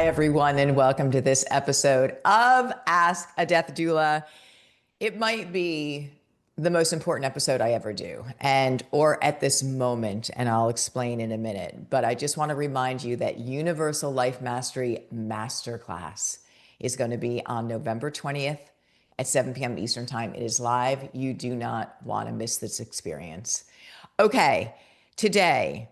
Hi, everyone, and welcome to this episode of Ask a Death Doula. It might be the most important episode I ever do, or at this moment, and I'll explain in a minute. But I just want to remind you that Universal Life Mastery Masterclass is going to be on November 20th at 7 p.m. Eastern Time. It is live. You do not want to miss this experience. Okay, today,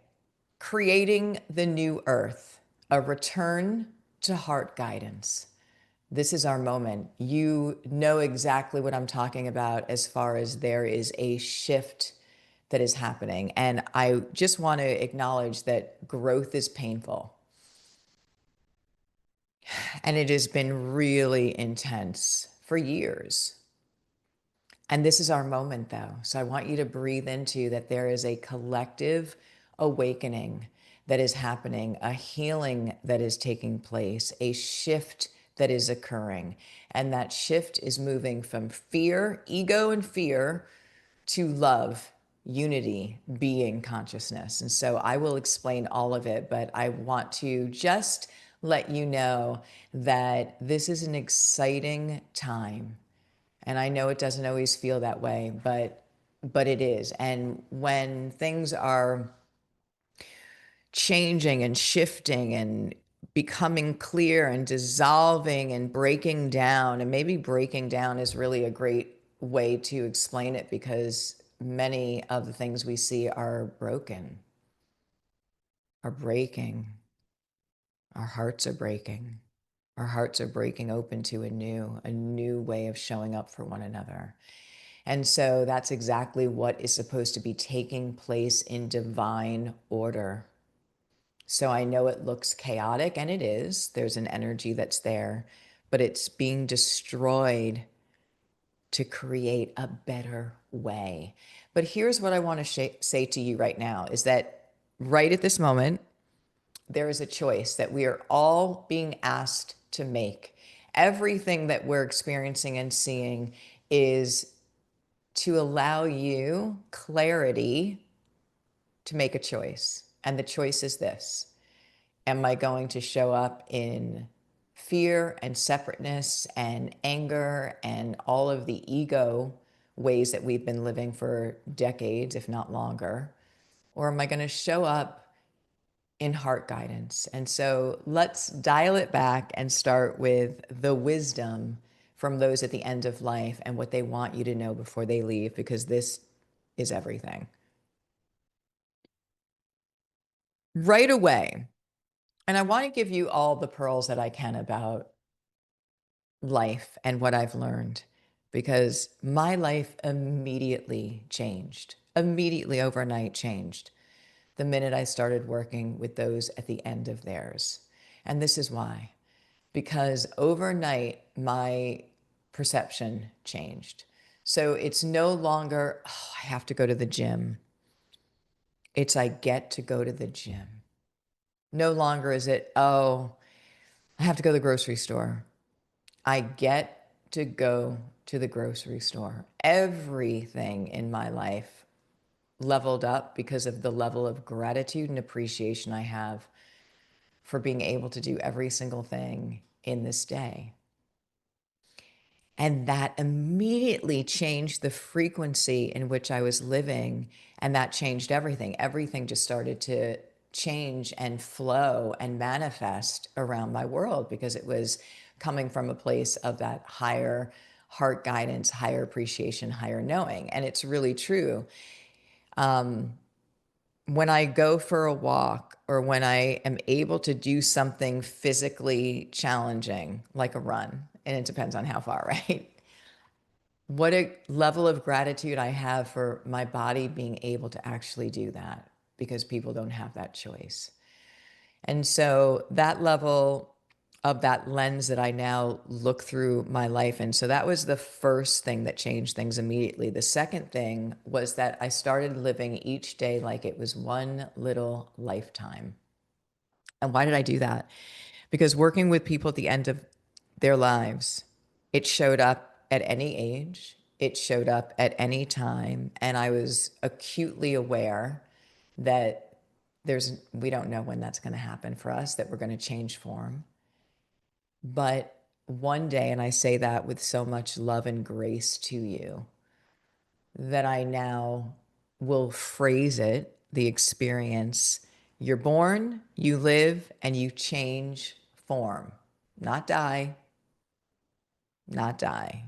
creating the new earth, a return to heart guidance. This is our moment. You know exactly what I'm talking about as far as there is a shift that is happening. And I just want to acknowledge that growth is painful. And it has been really intense for years. And this is our moment, though. So I want you to breathe into that there is a collective awakening that is happening, a healing that is taking place, a shift that is occurring. And that shift is moving from fear, ego and fear, to love, unity, being, consciousness. And so I will explain all of it, but I want to just let you know that this is an exciting time. And I know it doesn't always feel that way, but it is. And when things are changing and shifting and becoming clear and dissolving and breaking down, and maybe breaking down is really a great way to explain it because many of the things we see are broken, are breaking. Our hearts are breaking. Our hearts are breaking open to a new way of showing up for one another. And so that's exactly what is supposed to be taking place in divine order. So I know it looks chaotic, and it is. There's an energy that's there, but it's being destroyed to create a better way. But here's what I want to say to you right now is that right at this moment, there is a choice that we are all being asked to make. Everything that we're experiencing and seeing is to allow you clarity to make a choice. And the choice is this: am I going to show up in fear and separateness and anger and all of the ego ways that we've been living for decades, if not longer? Or am I going to show up in heart guidance? And so let's dial it back and start with the wisdom from those at the end of life and what they want you to know before they leave, because this is everything. Right away, and I want to give you all the pearls that I can about life and what I've learned, because my life immediately overnight changed the minute I started working with those at the end of theirs. And this is why, because overnight my perception changed. So it's no longer, oh, I have to go to the gym. It's I get to go to the gym. No longer is it, oh, I have to go to the grocery store. I get to go to the grocery store. Everything in my life leveled up because of the level of gratitude and appreciation I have for being able to do every single thing in this day. And that immediately changed the frequency in which I was living. And that changed everything. Everything just started to change and flow and manifest around my world because it was coming from a place of that higher heart guidance, higher appreciation, higher knowing. And it's really true. When I go for a walk or when I am able to do something physically challenging, like a run, and it depends on how far, right? What a level of gratitude I have for my body being able to actually do that, because people don't have that choice. And so that level of that lens that I now look through my life. And so that was the first thing that changed things immediately. The second thing was that I started living each day like it was one little lifetime. And why did I do that? Because working with people at the end of their lives, it showed up at any age, it showed up at any time. And I was acutely aware that we don't know when that's going to happen for us, that we're going to change form. But one day, and I say that with so much love and grace to you, that I now will phrase it, the experience. You're born, you live, and you change form. Not die, not die.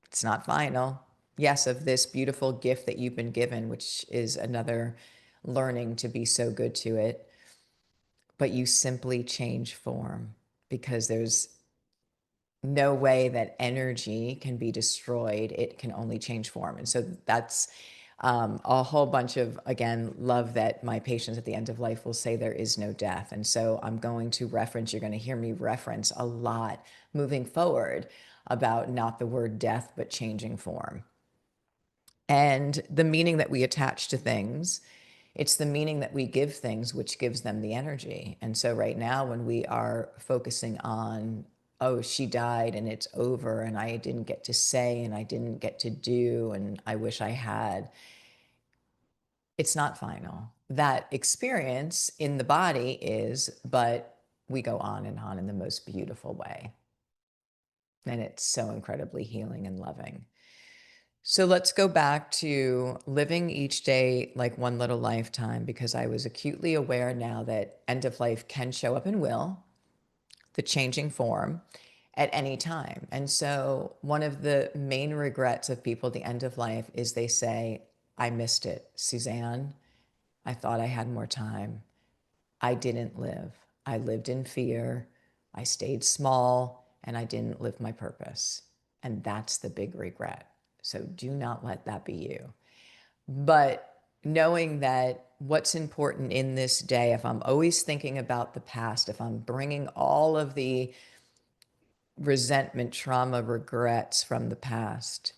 It's not final. Yes, of this beautiful gift that you've been given, which is another learning to be so good to it. But you simply change form because there's no way that energy can be destroyed. It can only change form. And so that's a whole bunch of, again, love that my patients at the end of life will say there is no death. And so I'm going to reference, you're going to hear me reference a lot moving forward about not the word death, but changing form. And the meaning that we attach to things, it's the meaning that we give things, which gives them the energy. And so right now, when we are focusing on, oh, she died and it's over, and I didn't get to say, and I didn't get to do, and I wish I had, it's not final. That experience in the body is, but we go on and on in the most beautiful way. And it's so incredibly healing and loving. So let's go back to living each day like one little lifetime, because I was acutely aware now that end of life can show up and will, the changing form at any time. And so one of the main regrets of people at the end of life is they say, I missed it, Suzanne. I thought I had more time. I didn't live. I lived in fear. I stayed small and I didn't live my purpose. And that's the big regret. So do not let that be you. But knowing that what's important in this day, if I'm always thinking about the past, if I'm bringing all of the resentment, trauma, regrets from the past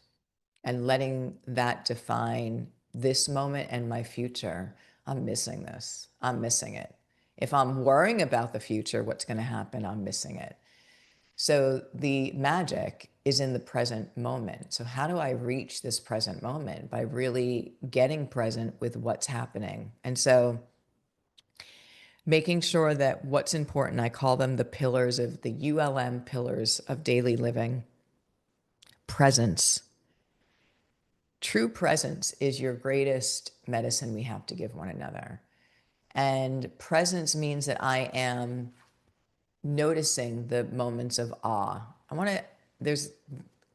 and letting that define this moment and my future, I'm missing this. I'm missing it. If I'm worrying about the future, what's going to happen, I'm missing it. So the magic is in the present moment. So how do I reach this present moment? By really getting present with what's happening. And so making sure that what's important, I call them the pillars of the ULM pillars of daily living. Presence. True presence is your greatest medicine we have to give one another. And presence means that I am noticing the moments of awe. There's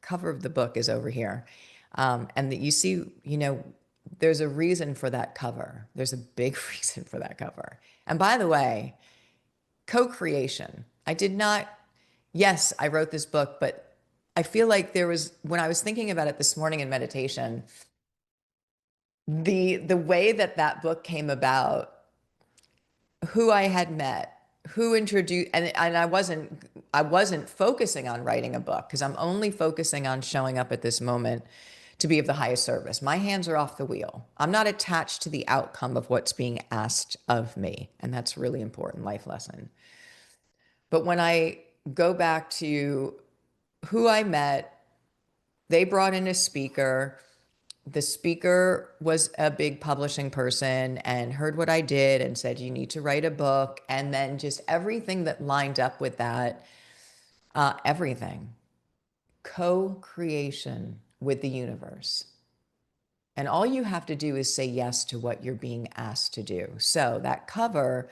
cover of the book is over here. And that you see, there's a reason for that cover. There's a big reason for that cover. And by the way, co-creation. Yes, I wrote this book, but I feel like when I was thinking about it this morning in meditation, the way that book came about, who I had met, who introduced, and I wasn't focusing on writing a book because I'm only focusing on showing up at this moment to be of the highest service. My hands are off the wheel. I'm not attached to the outcome of what's being asked of me. And that's a really important life lesson. But when I go back to who I met, they brought in a speaker. The speaker was a big publishing person and heard what I did and said, you need to write a book. And then just everything that lined up with that, everything. Co-creation with the universe. And all you have to do is say yes to what you're being asked to do. So that cover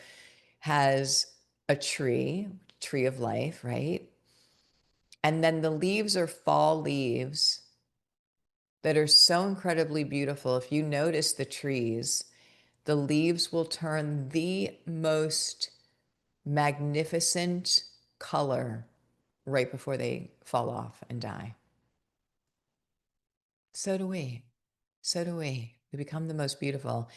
has a tree of life, right? And then the leaves are fall leaves that are so incredibly beautiful. If you notice the trees, the leaves will turn the most magnificent color right before they fall off and die. So do we. So do we. We become the most beautiful.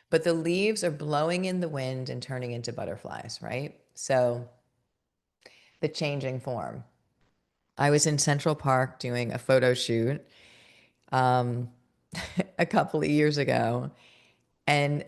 But the leaves are blowing in the wind and turning into butterflies, right? So the changing form. I was in Central Park doing a photo shoot um, a couple of years ago, and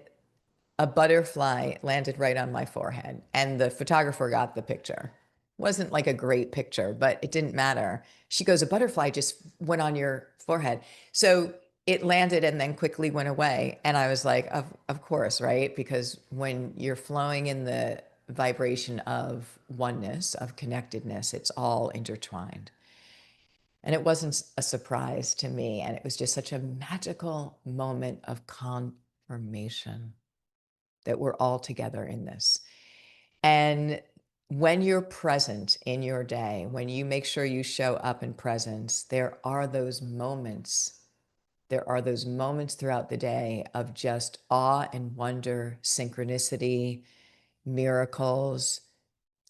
a butterfly landed right on my forehead, and the photographer got the picture. Wasn't like a great picture, but it didn't matter. She goes, a butterfly just went on your forehead. So it landed and then quickly went away. And I was like, of course, right? Because when you're flowing in the vibration of oneness, of connectedness. It's all intertwined. And it wasn't a surprise to me. And it was just such a magical moment of confirmation that we're all together in this. And when you're present in your day, when you make sure you show up in presence, there are those moments. There are those moments throughout the day of just awe and wonder, synchronicity, miracles,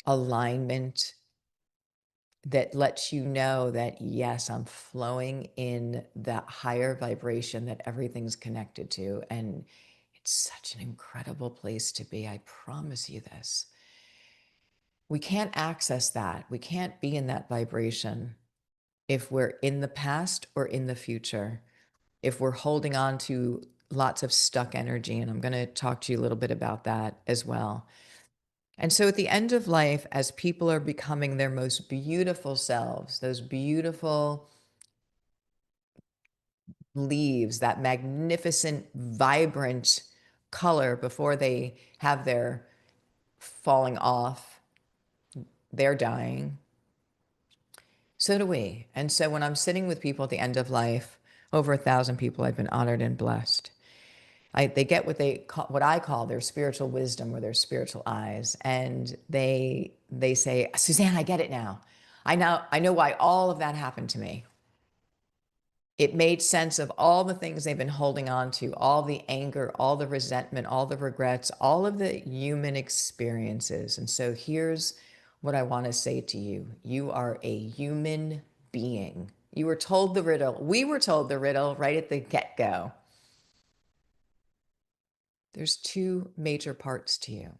alignment that lets you know that, yes, I'm flowing in that higher vibration that everything's connected to. And it's such an incredible place to be. I promise you this. We can't access that. We can't be in that vibration if we're in the past or in the future, if we're holding on to lots of stuck energy. And I'm going to talk to you a little bit about that as well. And so at the end of life, as people are becoming their most beautiful selves, those beautiful leaves, that magnificent, vibrant color before they have their falling off, they're dying. So do we. And so when I'm sitting with people at the end of life, over 1,000 people, I've been honored and blessed. They get what I call their spiritual wisdom or their spiritual eyes, and they say, Suzanne, I get it now. I know why all of that happened to me. It made sense of all the things they've been holding on to, all the anger, all the resentment, all the regrets, all of the human experiences. And so here's what I want to say to you. You are a human being. You were told the riddle. We were told the riddle right at the get-go. There's two major parts to you.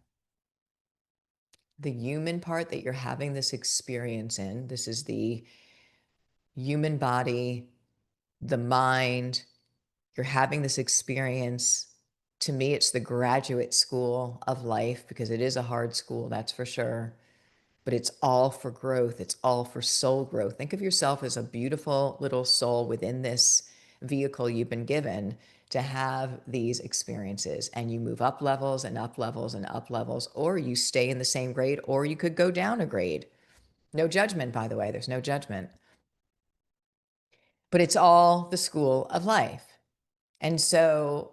The human part that you're having this experience in, this is the human body, the mind, you're having this experience. To me, it's the graduate school of life because it is a hard school, that's for sure. But it's all for growth. It's all for soul growth. Think of yourself as a beautiful little soul within this vehicle you've been given to have these experiences. And you move up levels and up levels and up levels, or you stay in the same grade, or you could go down a grade. No judgment, by the way, there's no judgment. But it's all the school of life. And so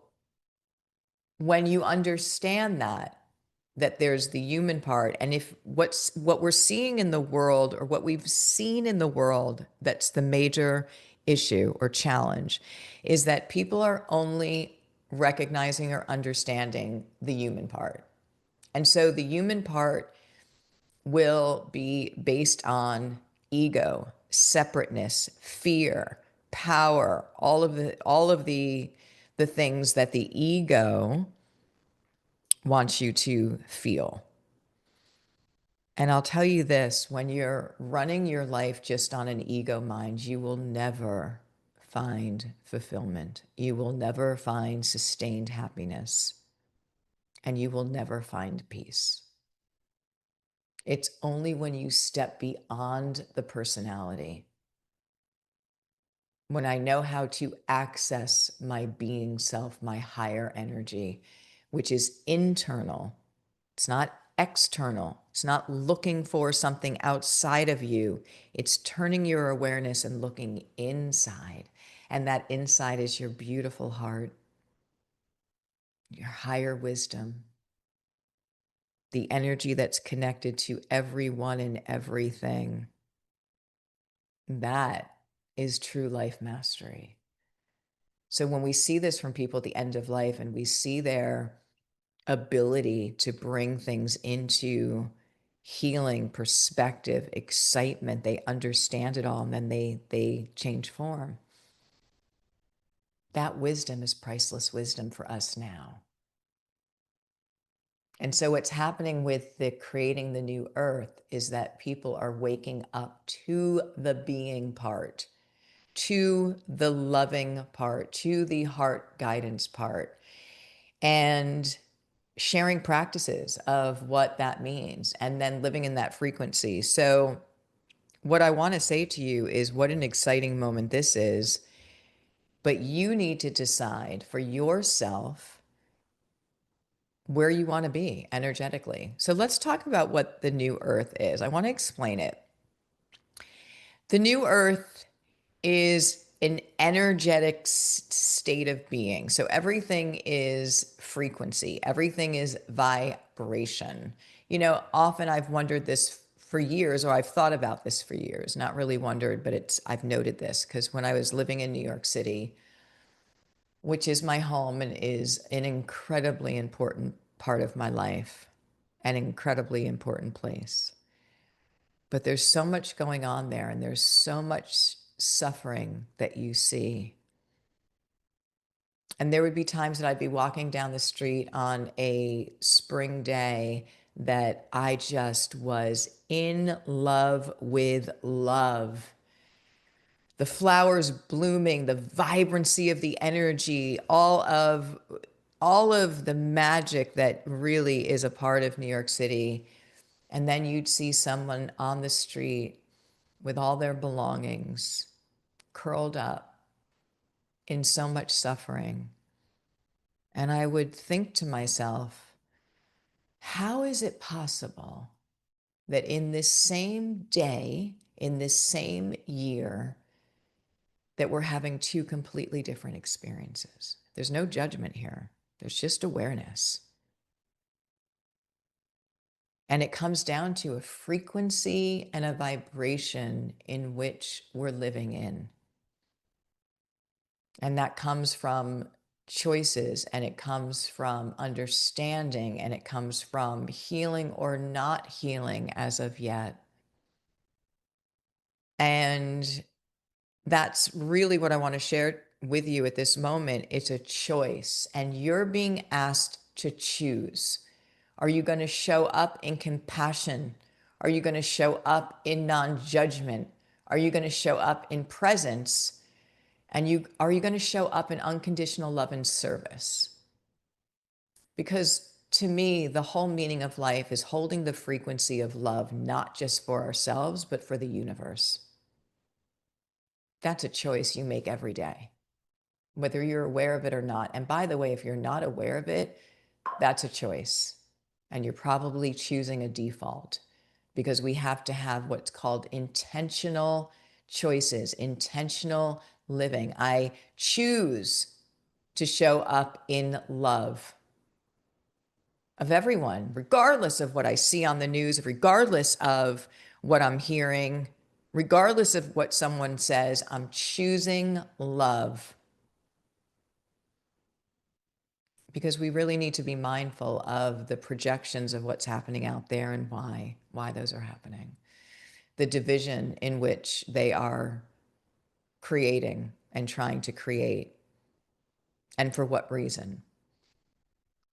when you understand that there's the human part, and if what we're seeing in the world, or what we've seen in the world, that's the major issue or challenge, is that people are only recognizing or understanding the human part. And so the human part will be based on ego, separateness, fear, power, all of the things that the ego wants you to feel. And I'll tell you this, when you're running your life just on an ego mind, you will never find fulfillment. You will never find sustained happiness. And you will never find peace. It's only when you step beyond the personality, when I know how to access my being self, my higher energy, which is internal. It's not external. It's not looking for something outside of you. It's turning your awareness and looking inside. And that inside is your beautiful heart, your higher wisdom, the energy that's connected to everyone and everything. That is true life mastery. So when we see this from people at the end of life, and we see their ability to bring things into healing, perspective, excitement, they understand it all, and then they change form. That wisdom is priceless wisdom for us now. And so what's happening with the creating the new earth is that people are waking up to the being part, to the loving part, to the heart guidance part, and sharing practices of what that means, and then living in that frequency. So what I want to say to you is what an exciting moment this is, but you need to decide for yourself where you want to be energetically. So let's talk about what the new earth is. I want to explain it. The new earth is an energetic state of being. So everything is frequency, everything is vibration. You know, often I've wondered this for years, or I've thought about this for years, not really wondered, but I've noted this because when I was living in New York City, which is my home and is an incredibly important part of my life, an incredibly important place. But there's so much going on there, and there's so much suffering that you see. And there would be times that I'd be walking down the street on a spring day that I just was in love with love. The flowers blooming, the vibrancy of the energy, all of the magic that really is a part of New York City. And then you'd see someone on the street with all their belongings curled up in so much suffering. And I would think to myself, how is it possible that in this same day, in this same year, that we're having two completely different experiences? There's no judgment here. There's just awareness. And it comes down to a frequency and a vibration in which we're living in. And that comes from choices, and it comes from understanding, and it comes from healing or not healing as of yet. And that's really what I want to share with you at this moment. It's a choice, and you're being asked to choose. Are you going to show up in compassion? Are you going to show up in non-judgment? Are you going to show up in presence? And are you going to show up in unconditional love and service? Because to me, the whole meaning of life is holding the frequency of love, not just for ourselves, but for the universe. That's a choice you make every day, whether you're aware of it or not. And by the way, if you're not aware of it, that's a choice. And you're probably choosing a default, because we have to have what's called intentional choices, intentional living. I choose to show up in love of everyone, regardless of what I see on the news, regardless of what I'm hearing, regardless of what someone says. I'm choosing love, because we really need to be mindful of the projections of what's happening out there and why those are happening, the division in which they are creating and trying to create, and for what reason.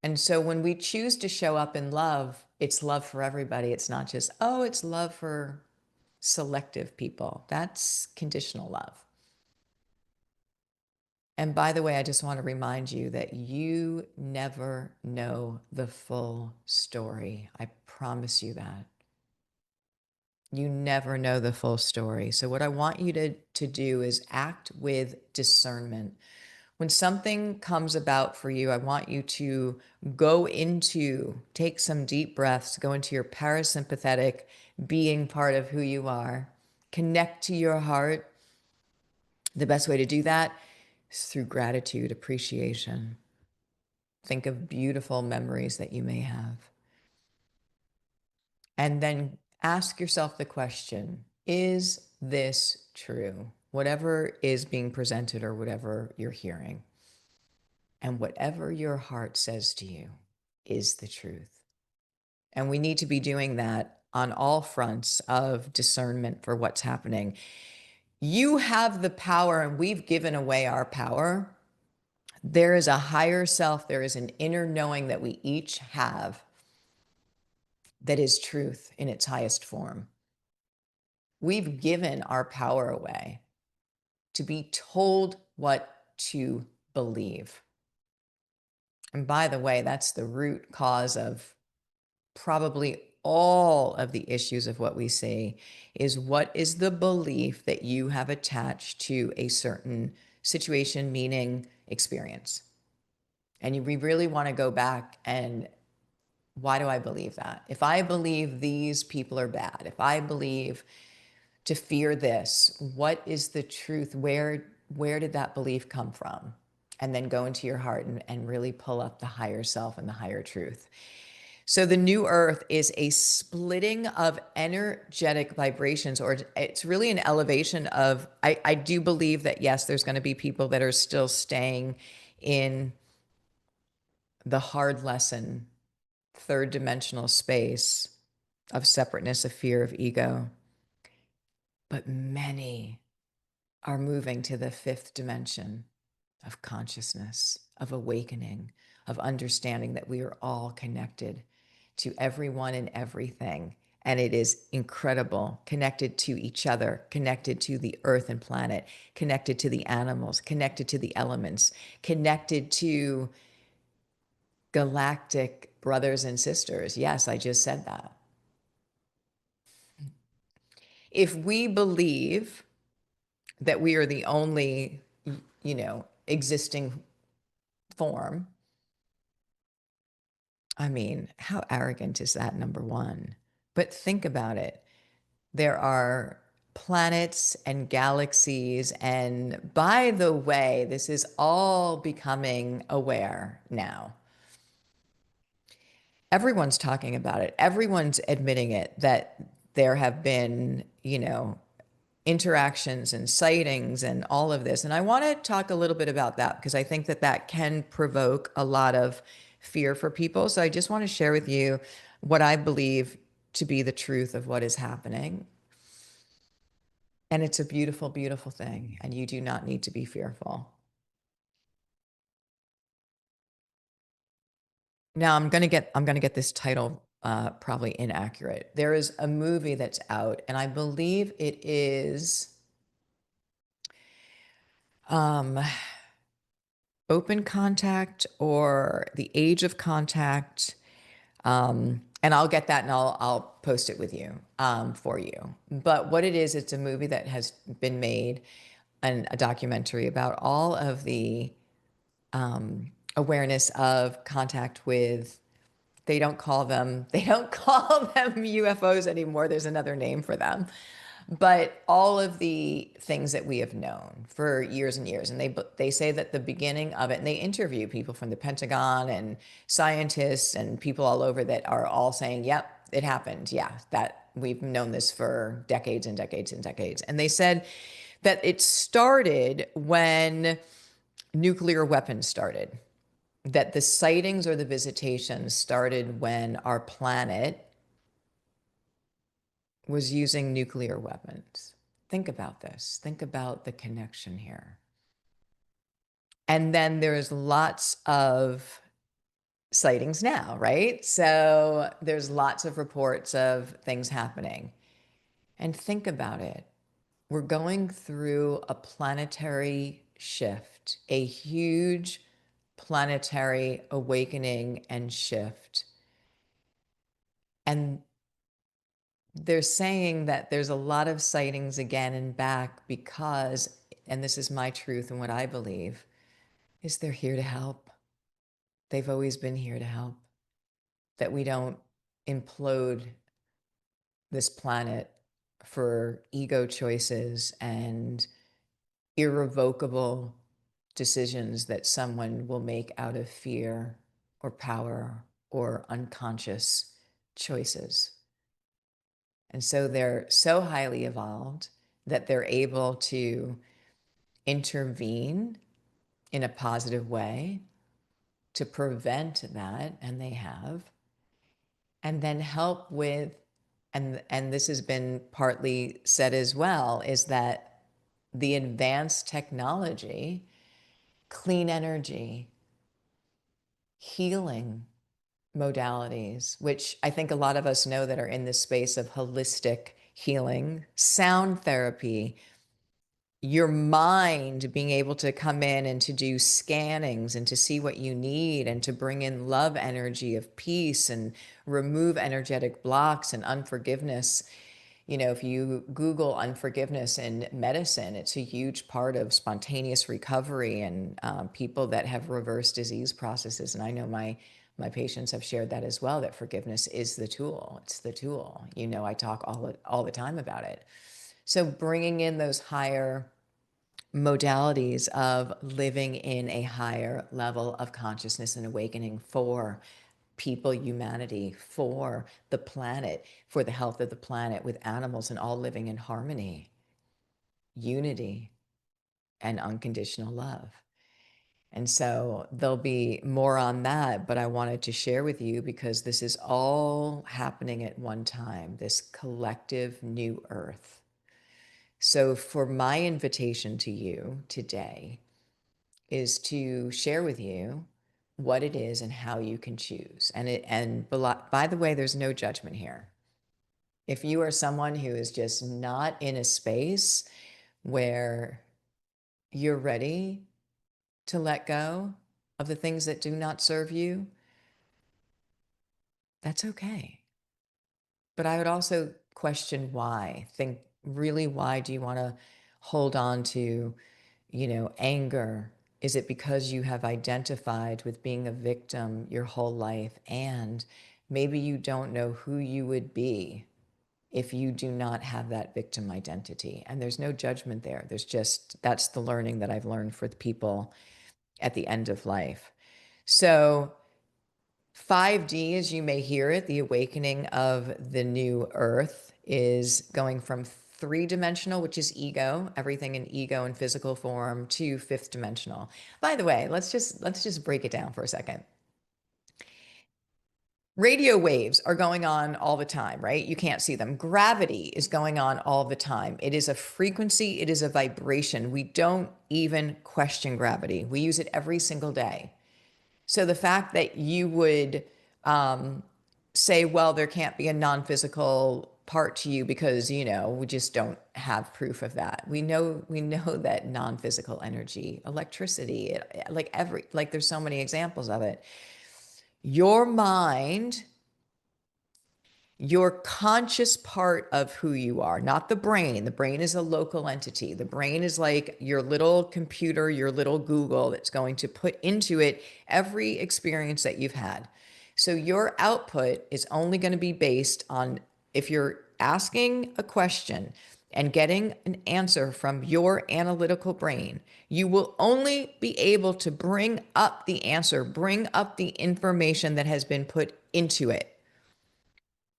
And so when we choose to show up in love, it's love for everybody. It's not just, oh, it's love for selective people. That's conditional love. And by the way, I just want to remind you that you never know the full story. I promise you that. You never know the full story. So what I want you to do is act with discernment. When something comes about for you, I want you to take some deep breaths, go into your parasympathetic being part of who you are, connect to your heart. The best way to do that is through gratitude, appreciation. Think of beautiful memories that you may have. And then ask yourself the question, is this true? Whatever is being presented or whatever you're hearing. And whatever your heart says to you is the truth. And we need to be doing that on all fronts of discernment for what's happening. You have the power, and we've given away our power. There is a higher self, there is an inner knowing that we each have that is truth in its highest form. We've given our power away to be told what to believe. And by the way, that's the root cause of probably all of the issues of what we see, is what is the belief that you have attached to a certain situation, meaning experience. And we really want to go back and Why do I believe that? If I believe these people are bad, if I believe to fear this, what is the truth? Where did that belief come from? And then go into your heart and really pull up the higher self and the higher truth. So the new earth is a splitting of energetic vibrations, or it's really an elevation of, I do believe that, yes, there's going to be people that are still staying in the hard lesson, third dimensional space of separateness, of fear, of ego. But many are moving to the fifth dimension of consciousness, of awakening, of understanding that we are all connected to everyone and everything. And it is incredible, connected to each other, connected to the earth and planet, connected to the animals, connected to the elements, connected to galactic brothers and sisters. Yes, I just said that. If we believe that we are the only, existing form, I mean, how arrogant is that, number one? But think about it. There are planets and galaxies. And by the way, this is all becoming aware now. Everyone's talking about it. Everyone's admitting it, that there have been, interactions and sightings and all of this. And I want to talk a little bit about that because I think that that can provoke a lot of fear for people. So I just want to share with you what I believe to be the truth of what is happening. And it's a beautiful, beautiful thing. And you do not need to be fearful. Now I'm gonna get this title probably inaccurate. There is a movie that's out, and I believe it is um, Open Contact or The Age of Contact. And I'll get that and I'll post it with you for you. But what it is, it's a movie that has been made, and a documentary about all of the awareness of contact with, they don't call them UFOs anymore. There's another name for them. But all of the things that we have known for years and years, and they say that the beginning of it, and they interview people from the Pentagon and scientists and people all over that are all saying, "Yep, it happened. Yeah, that we've known this for decades and decades and decades." And they said that it started when nuclear weapons started, that the sightings or the visitations started when our planet was using nuclear weapons. Think about this. Think about the connection here. And then there's lots of sightings now, right? So there's lots of reports of things happening. And think about it. We're going through a planetary shift, a huge planetary awakening and shift. And they're saying that there's a lot of sightings again and back because, and this is my truth and what I believe, is they're here to help. They've always been here to help. That we don't implode this planet for ego choices and irrevocable decisions that someone will make out of fear or power or unconscious choices. And so they're so highly evolved that they're able to intervene in a positive way to prevent that, and they have, and then help with, and this has been partly said as well, is that the advanced technology, clean energy, healing modalities, which I think a lot of us know that are in this space of holistic healing, sound therapy, your mind being able to come in and to do scannings and to see what you need and to bring in love energy of peace and remove energetic blocks and unforgiveness. If you Google unforgiveness in medicine, it's a huge part of spontaneous recovery and people that have reversed disease processes. And I know My patients have shared that as well, that forgiveness is the tool. It's the tool. I talk all the time about it. So bringing in those higher modalities of living in a higher level of consciousness and awakening for people, humanity, for the planet, for the health of the planet, with animals and all living in harmony, unity, and unconditional love. And so there'll be more on that, but I wanted to share with you because this is all happening at one time, this collective new earth. So for my invitation to you today is to share with you what it is and how you can choose. And by the way, there's no judgment here. If you are someone who is just not in a space where you're ready to let go of the things that do not serve you, that's okay. But I would also question why. Think really, why do you want to hold on to, anger? Is it because you have identified with being a victim your whole life, and maybe you don't know who you would be if you do not have that victim identity? And there's no judgment there. That's the learning that I've learned for the people at the end of life. So 5D, as you may hear it, the awakening of the new earth, is going from three-dimensional, which is ego, everything in ego and physical form, to fifth dimensional. By the way, let's just break it down for a second. Radio waves are going on all the time, right? You can't see them. Gravity is going on all the time. It is a frequency, it is a vibration. We don't even question gravity. We use it every single day. So the fact that you would say, well, there can't be a non-physical part to you because, we just don't have proof of that. We know that non-physical energy, electricity, like there's so many examples of it. Your mind, your conscious part of who you are, not the brain. The brain is a local entity. The brain is like your little computer, your little Google that's going to put into it every experience that you've had. So your output is only going to be based on, if you're asking a question and getting an answer from your analytical brain, you will only be able to bring up the answer, bring up the information that has been put into it.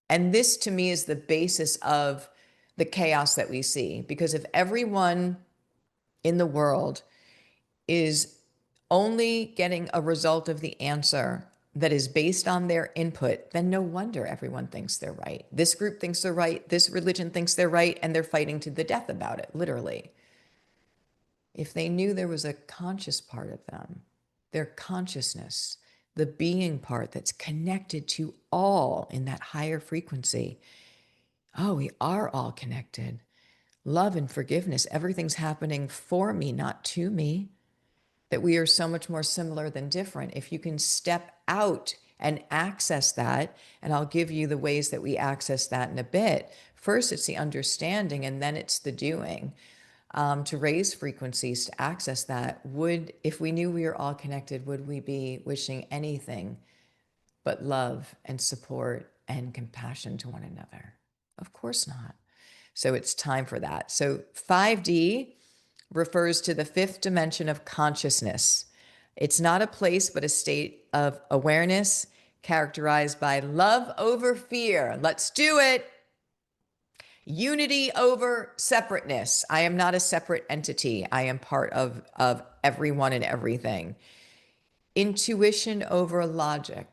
And this to me is the basis of the chaos that we see, because if everyone in the world is only getting a result of the answer that is based on their input, then no wonder everyone thinks they're right. This group thinks they're right, this religion thinks they're right, and they're fighting to the death about it, literally. If they knew there was a conscious part of them, their consciousness, the being part that's connected to all in that higher frequency, oh, we are all connected. Love and forgiveness, everything's happening for me, not to me. That we are so much more similar than different. If you can step out and access that, and I'll give you the ways that we access that in a bit. First, it's the understanding, and then it's the doing. To raise frequencies, to access that. If we knew we were all connected, would we be wishing anything but love and support and compassion to one another? Of course not. So it's time for that. So 5D refers to the fifth dimension of consciousness. It's not a place, but a state of awareness characterized by love over fear. Let's do it. Unity over separateness. I am not a separate entity. I am part of everyone and everything. Intuition over logic.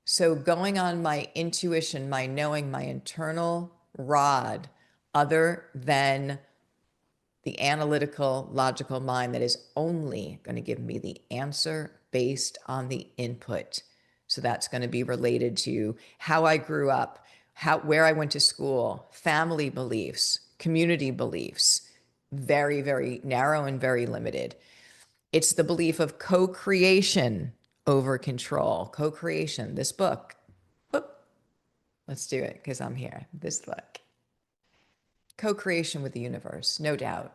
So going on my intuition, my knowing, my internal rod, other than the analytical, logical mind that is only going to give me the answer based on the input. So that's going to be related to how I grew up, where I went to school, family beliefs, community beliefs, very, very narrow and very limited. It's the belief of co-creation over control. Co-creation, this book. Whoop. Let's do it because I'm here. This book. Co-creation with the universe, no doubt.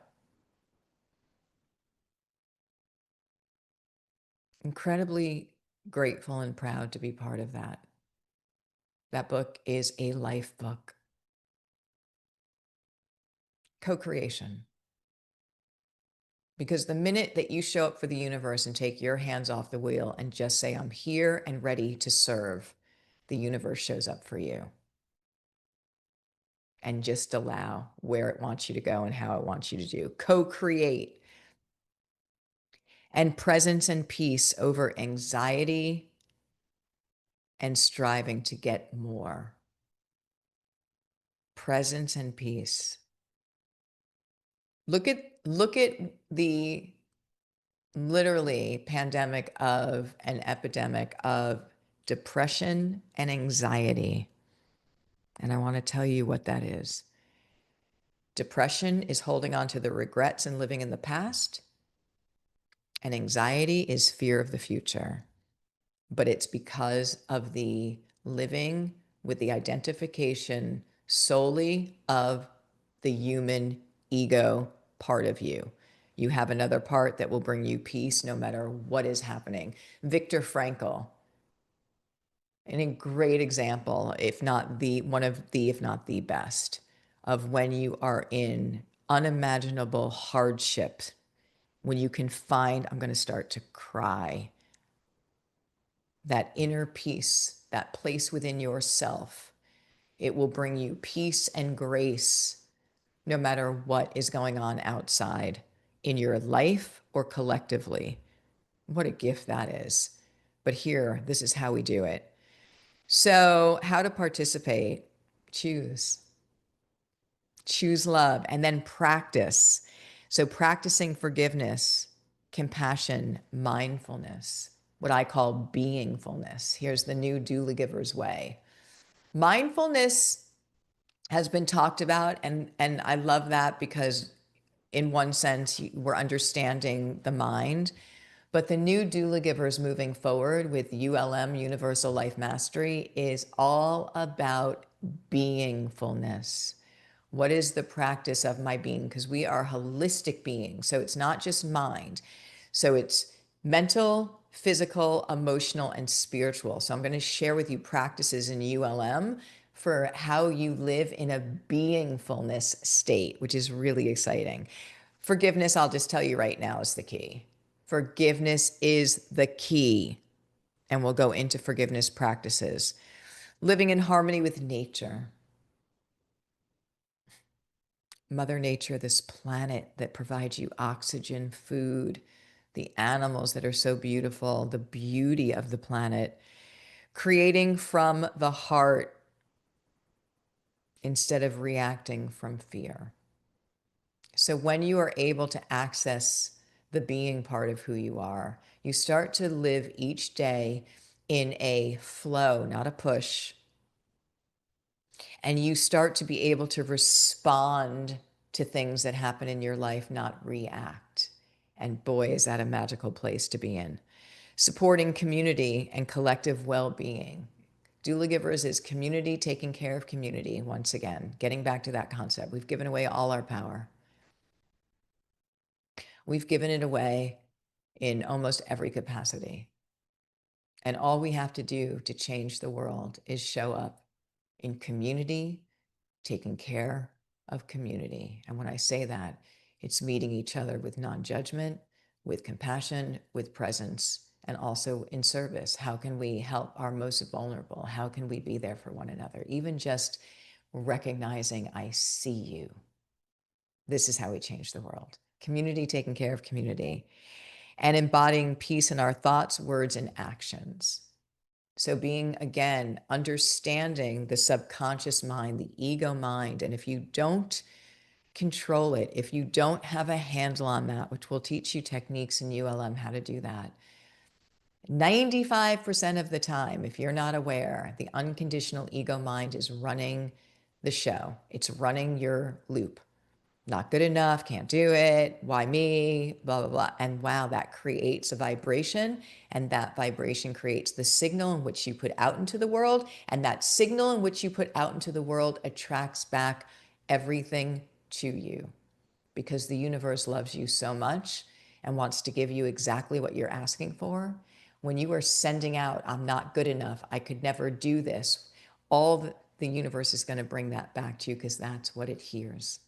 Incredibly Grateful and proud to be part of that. That book is a life book. Co-creation. Because the minute that you show up for the universe and take your hands off the wheel and just say, I'm here and ready to serve, the universe shows up for you. And just allow where it wants you to go and how it wants you to do. Co-create. And presence and peace over anxiety and striving to get more. Presence and peace. Look at the literally pandemic of an epidemic of depression and anxiety. And I want to tell you what that is. Depression is holding on to the regrets and living in the past. And anxiety is fear of the future. But it's because of the living with the identification solely of the human ego part of you. You have another part that will bring you peace no matter what is happening. Viktor Frankl, and a great example, if not the one of the, if not the best, of when you are in unimaginable hardship, when you can find, I'm going to start to cry, that inner peace, that place within yourself. It will bring you peace and grace no matter what is going on outside in your life or collectively. What a gift that is. But here, this is how we do it. So, how to participate? Choose. Choose love and then practice. So, practicing forgiveness, compassion, mindfulness, what I call beingfulness. Here's the new Doula Giver's way. Mindfulness has been talked about, and I love that because in one sense, we're understanding the mind. But the new doula givers moving forward with ULM, Universal Life Mastery, is all about beingfulness. What is the practice of my being? Because we are holistic beings. So it's not just mind. So it's mental, physical, emotional, and spiritual. So I'm going to share with you practices in ULM for how you live in a beingfulness state, which is really exciting. Forgiveness, I'll just tell you right now, is the key. Forgiveness is the key. And we'll go into forgiveness practices. Living in harmony with nature. Mother Nature, this planet that provides you oxygen, food, the animals that are so beautiful, the beauty of the planet. Creating from the heart instead of reacting from fear. So when you are able to access the being part of who you are, you start to live each day in a flow, not a push. And you start to be able to respond to things that happen in your life, not react. And boy, is that a magical place to be in. Supporting community and collective well-being. Doula Givers is community taking care of community. Once again, getting back to that concept. We've given away all our power. We've given it away in almost every capacity. And all we have to do to change the world is show up in community, taking care of community. And when I say that, it's meeting each other with non-judgment, with compassion, with presence, and also in service. How can we help our most vulnerable? How can we be there for one another? Even just recognizing, I see you. This is how we change the world. Community taking care of community and embodying peace in our thoughts, words, and actions. So being, again, understanding the subconscious mind, the ego mind, and if you don't control it, if you don't have a handle on that, which will teach you techniques in ULM how to do that, 95% of the time, if you're not aware, the unconditional ego mind is running the show. It's running your loop. Not good enough, can't do it, why me, blah, blah, blah. And wow, that creates a vibration, and that vibration creates the signal in which you put out into the world, and that signal in which you put out into the world attracts back everything to you because the universe loves you so much and wants to give you exactly what you're asking for. When you are sending out, I'm not good enough, I could never do this, all the universe is going to bring that back to you because that's what it hears.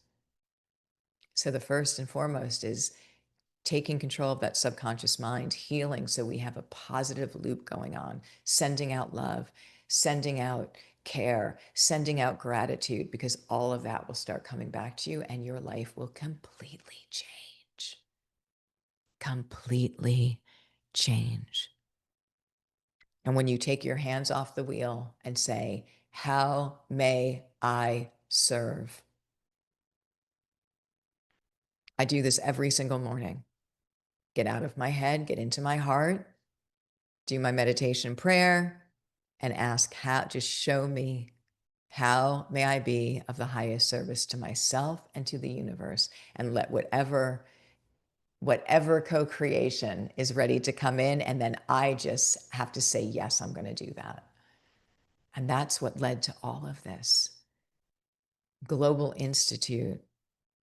So the first and foremost is taking control of that subconscious mind, healing so we have a positive loop going on, sending out love, sending out care, sending out gratitude, because all of that will start coming back to you and your life will completely change. Completely change. And when you take your hands off the wheel and say, how may I serve? I do this every single morning. Get out of my head, get into my heart, do my meditation prayer, and ask how, just show me, how may I be of the highest service to myself and to the universe, and let whatever co-creation is ready to come in. And then I just have to say, yes, I'm going to do that. And that's what led to all of this. Global Institute,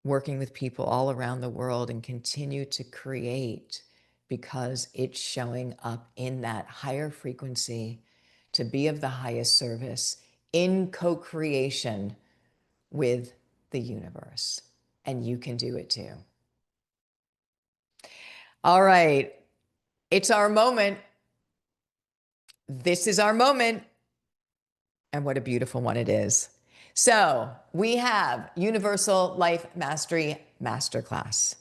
working with people all around the world, and continue to create because it's showing up in that higher frequency to be of the highest service in co-creation with the universe. And you can do it too. All right. It's our moment. This is our moment. And what a beautiful one it is. So we have Universal Life Mastery Masterclass.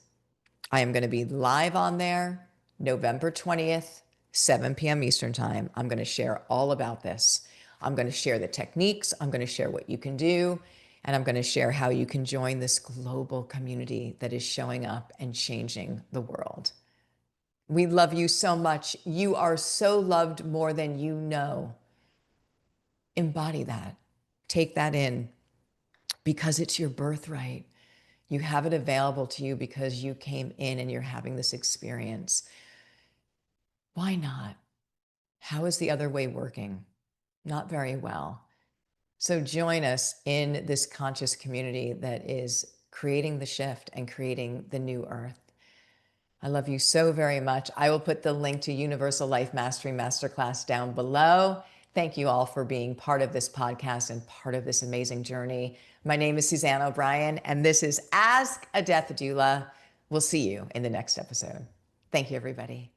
I am going to be live on there November 20th, 7 p.m. Eastern Time. I'm going to share all about this. I'm going to share the techniques. I'm going to share what you can do. And I'm going to share how you can join this global community that is showing up and changing the world. We love you so much. You are so loved more than you know. Embody that. Take that in, because it's your birthright. You have it available to you because you came in and you're having this experience. Why not? How is the other way working? Not very well. So join us in this conscious community that is creating the shift and creating the new earth. I love you so very much. I will put the link to Universal Life Mastery Masterclass down below. Thank you all for being part of this podcast and part of this amazing journey. My name is Suzanne O'Brien, and this is Ask a Death Doula. We'll see you in the next episode. Thank you, everybody.